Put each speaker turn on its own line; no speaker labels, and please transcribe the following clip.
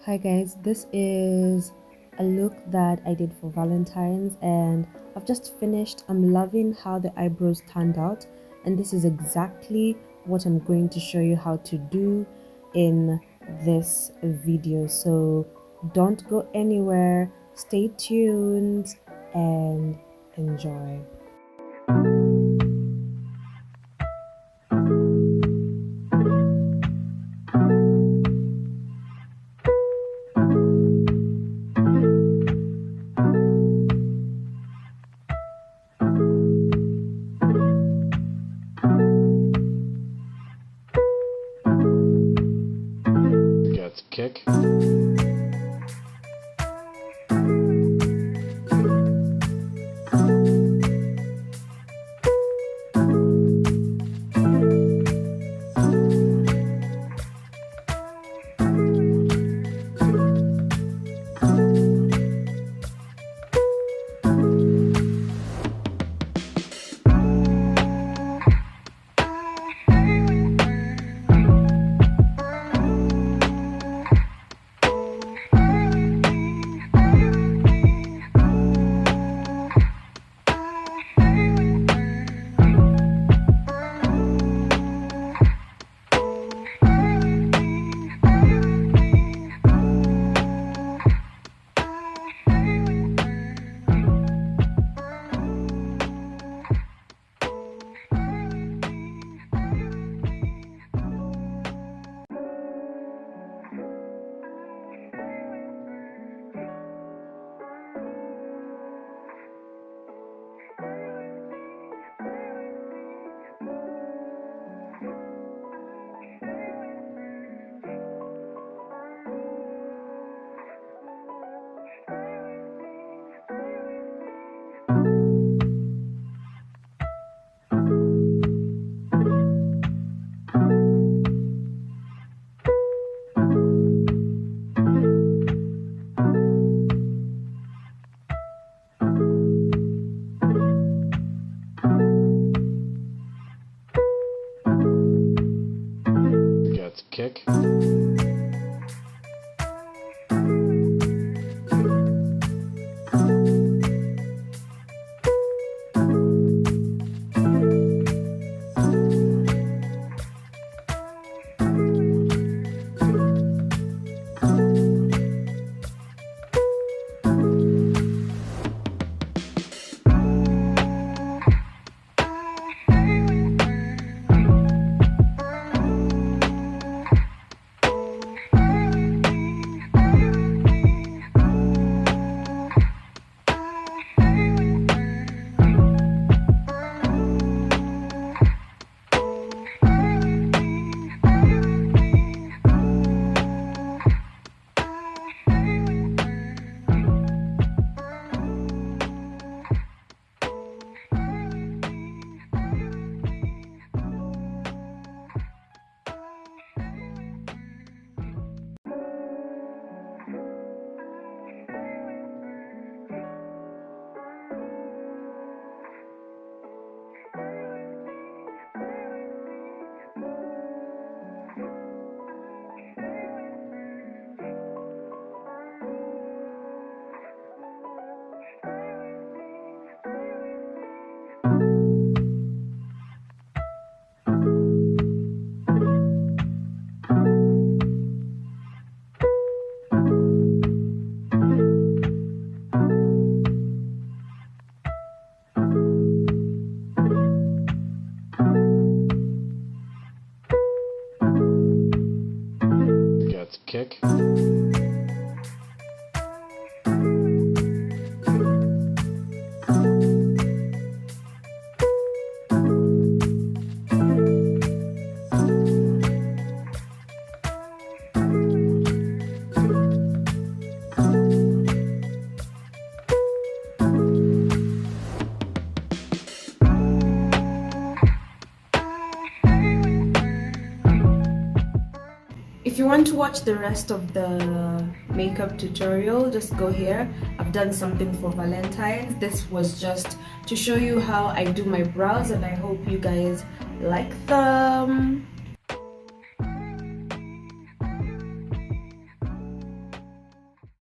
Hi guys, this is a look that I did for Valentine's and I've just finished. I'm loving how the eyebrows turned out, and this is exactly what I'm going to show you how to do in this video. So don't go anywhere, stay tuned and enjoy.
Get kick. Get kick. Get kick.
If you want to watch the rest of the makeup tutorial, just go here. I've done something for Valentine's. This was just to show you how I do my brows, and I hope you guys like them.